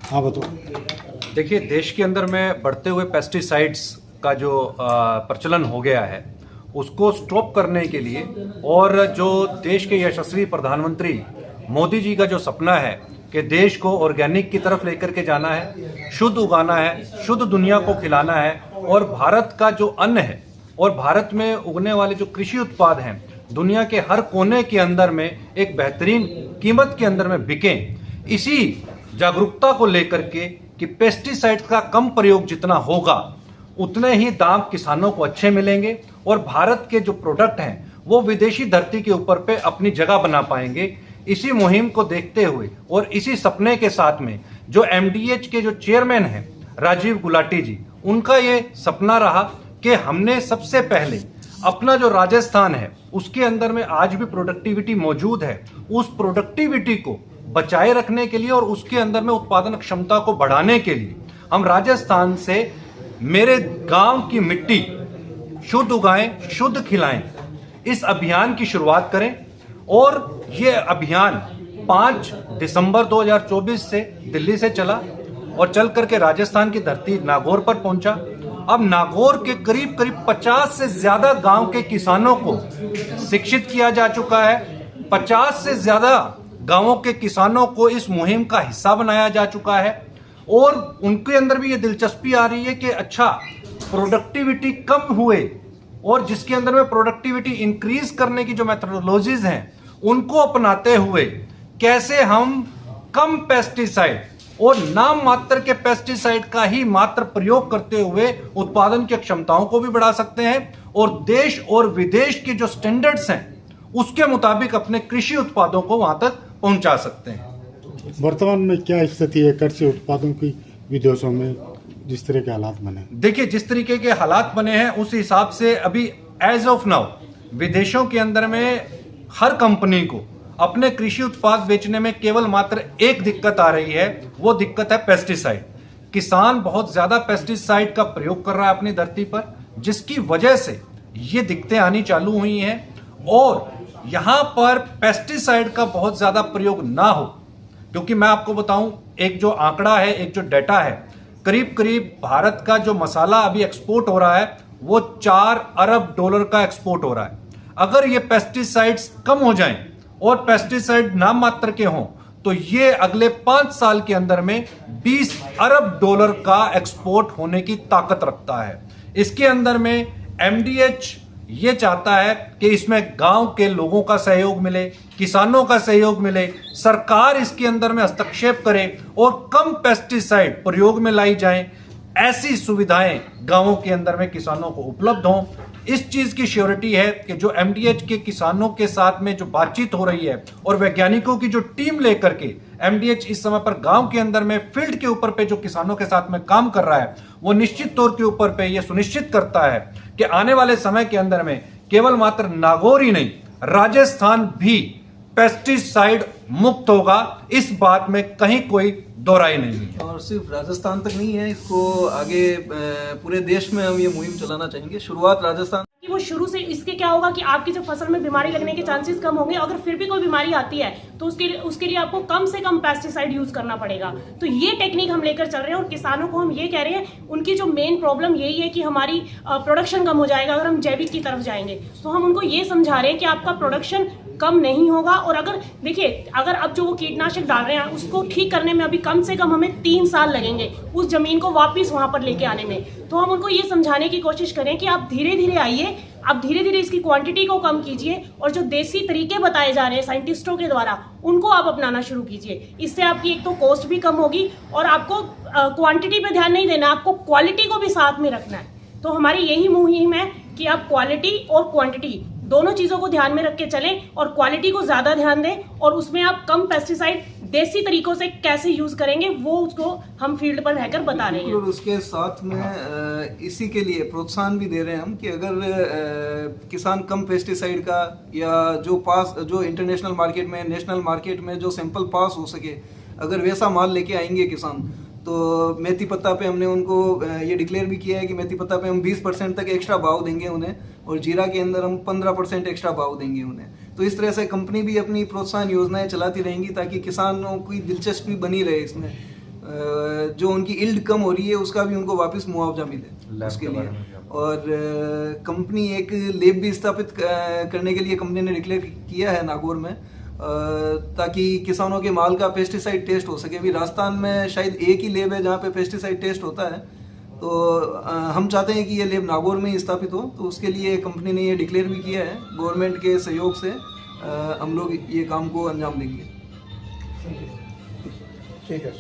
हाँ बताओ। देखिए, देश के अंदर में बढ़ते हुए पेस्टिसाइड्स का जो प्रचलन हो गया है, उसको स्टॉप करने के लिए और जो देश के यशस्वी प्रधानमंत्री मोदी जी का जो सपना है कि देश को ऑर्गेनिक की तरफ लेकर के जाना है, शुद्ध उगाना है, शुद्ध दुनिया को खिलाना है, और भारत का जो अन्न है और भारत में उगने वाले जो कृषि उत्पाद हैं दुनिया के हर कोने के अंदर में एक बेहतरीन कीमत के अंदर में बिकें, इसी जागरूकता को लेकर के कि पेस्टिसाइड का कम प्रयोग जितना होगा उतने ही दाम किसानों को अच्छे मिलेंगे और भारत के जो प्रोडक्ट हैं वो विदेशी धरती के ऊपर पे अपनी जगह बना पाएंगे। इसी मुहिम को देखते हुए और इसी सपने के साथ में जो एमडीएच के जो चेयरमैन हैं राजीव गुलाटी जी, उनका ये सपना रहा कि हमने सबसे पहले अपना जो राजस्थान है उसके अंदर में आज भी प्रोडक्टिविटी मौजूद है, उस प्रोडक्टिविटी को बचाए रखने के लिए और उसके अंदर में उत्पादन क्षमता को बढ़ाने के लिए हम राजस्थान से मेरे गांव की मिट्टी शुद्ध उगाएं, शुद्ध खिलाएं, इस अभियान की शुरुआत करें। और ये अभियान 5 दिसंबर 2024 से दिल्ली से चला और चल करके राजस्थान की धरती नागौर पर पहुंचा। अब नागौर के करीब 50 से ज्यादा गांव के किसानों को शिक्षित किया जा चुका है। 50 से ज्यादा गांवों के किसानों को इस मुहिम का हिस्सा बनाया जा चुका है और उनके अंदर भी ये दिलचस्पी आ रही है कि अच्छा, प्रोडक्टिविटी कम हुए और जिसके अंदर में प्रोडक्टिविटी इंक्रीज करने की जो मेथोडोलॉजीज हैं उनको अपनाते हुए कैसे हम कम पेस्टिसाइड और नाम मात्र के पेस्टिसाइड का ही मात्र प्रयोग करते हुए उत्पादन की क्षमताओं को भी बढ़ा सकते हैं और देश और विदेश के जो स्टैंडर्ड्स हैं उसके मुताबिक अपने कृषि उत्पादों को वहां तक पहुंचा सकते हैं। वर्तमान में क्या स्थिति है कृषि उत्पादों की विदेशों में, जिस तरह के हालात बने? देखिए, जिस तरीके के हालात बने हैं उस हिसाब से अभी एज ऑफ नाउ विदेशों के अंदर में हर कंपनी को अपने कृषि उत्पाद बेचने में केवल मात्र एक दिक्कत आ रही है, वो दिक्कत है पेस्टिसाइड। किसान बहुत ज्यादा पेस्टिसाइड का प्रयोग कर रहा है अपनी धरती पर, जिसकी वजह से ये दिक्कतें आनी चालू हुई हैं। और यहां पर पेस्टिसाइड का बहुत ज्यादा प्रयोग ना हो, क्योंकि मैं आपको बताऊं, एक जो आंकड़ा है, एक जो डेटा है, करीब करीब भारत का जो मसाला अभी एक्सपोर्ट हो रहा है वो $4 अरब का एक्सपोर्ट हो रहा है। अगर ये पेस्टिसाइड्स कम हो जाएं और पेस्टिसाइड नाम मात्र के हों तो ये अगले 5 साल के अंदर में $20 अरब का एक्सपोर्ट होने की ताकत रखता है। इसके अंदर में एमडीएच ये चाहता है कि इसमें गांव के लोगों का सहयोग मिले, किसानों का सहयोग मिले, सरकार इसके अंदर में हस्तक्षेप करे और कम पेस्टिसाइड प्रयोग में लाई जाएं, ऐसी सुविधाएं गांवों के अंदर में किसानों को उपलब्ध हों। इस चीज की श्योरिटी है कि जो एमडीएच के किसानों के साथ में जो बातचीत हो रही है और वैज्ञानिकों की जो टीम लेकर के एमडीएच इस समय पर गांव के अंदर में फील्ड के ऊपर पे जो किसानों के साथ में काम कर रहा है, वो निश्चित तौर के ऊपर पे ये सुनिश्चित करता है कि आने वाले समय के अंदर में केवल मात्र नागौर ही नहीं, राजस्थान भी पेस्टिसाइड मुक्त होगा। इस बात में कहीं कोई दो राय नहीं है। और सिर्फ राजस्थान तक नहीं है, इसको आगे पूरे देश में हम ये मुहिम चलाना चाहेंगे। शुरुआत राजस्थान कि वो शुरू से, इसके क्या होगा कि आपकी जब फसल में बीमारी लगने के चांसेस कम होंगे। अगर फिर भी कोई बीमारी आती है तो उसके लिए आपको कम से कम पेस्टिसाइड यूज करना पड़ेगा। तो ये टेक्निक हम लेकर चल रहे हैं और किसानों को हम ये कह रहे हैं, उनकी जो मेन प्रॉब्लम यही है कि हमारी प्रोडक्शन कम हो जाएगा अगर हम जैविक की तरफ जाएंगे। तो हम उनको ये समझा रहे हैं कि आपका प्रोडक्शन कम नहीं होगा। और अगर देखिए, अगर अब जो वो कीटनाशक डाल रहे हैं उसको ठीक करने में अभी कम से कम हमें 3 साल लगेंगे उस जमीन को वापस वहां पर लेके आने में। तो हम उनको ये समझाने की कोशिश करें कि आप धीरे धीरे आइए, आप धीरे धीरे इसकी क्वांटिटी को कम कीजिए और जो देसी तरीके बताए जा रहे हैं साइंटिस्टों के द्वारा उनको आप अपनाना शुरू कीजिए। इससे आपकी एक तो कॉस्ट भी कम होगी और आपको क्वांटिटी पे ध्यान नहीं देना, आपको क्वालिटी को भी साथ में रखना है। तो हमारी यही मुहिम है कि आप क्वालिटी और क्वांटिटी दोनों चीजों को ध्यान में रख के चलें और क्वालिटी को ज्यादा ध्यान दें और उसमें आप कम पेस्टिसाइड देसी तरीकों से कैसे यूज करेंगे वो उसको हम फील्ड पर रहकर बता रहे हैं। और उसके साथ में इसी के लिए प्रोत्साहन भी दे रहे हैं हम कि अगर किसान कम पेस्टिसाइड का या जो इंटरनेशनल मार्केट में, नेशनल मार्केट में जो सैंपल पास हो सके, अगर वैसा माल लेके आएंगे किसान, तो मेथी पत्ता पे हमने उनको ये डिक्लेयर भी किया है कि मेथी पत्ता पे हम 20% तक एक्स्ट्रा भाव देंगे उन्हें और जीरा के अंदर हम 15% एक्स्ट्रा भाव देंगे उन्हें। तो इस तरह से कंपनी भी अपनी प्रोत्साहन योजनाएं चलाती रहेंगी ताकि किसानों की दिलचस्पी बनी रहे इसमें। जो उनकी इल्ड कम हो रही है उसका भी उनको वापस मुआवजा मिले उसके लिए। और कंपनी एक लैब भी स्थापित करने के लिए कंपनी ने डिक्लेयर किया है नागौर में, ताकि किसानों के माल का पेस्टिसाइड टेस्ट हो सके। अभी राजस्थान में शायद एक ही लैब है जहाँ पे पेस्टिसाइड टेस्ट होता है, तो हम चाहते हैं कि ये लैब नागौर में ही स्थापित हो। तो उसके लिए कंपनी ने ये डिक्लेयर भी किया है। गवर्नमेंट के सहयोग से हम लोग ये काम को अंजाम देंगे। ठीक है।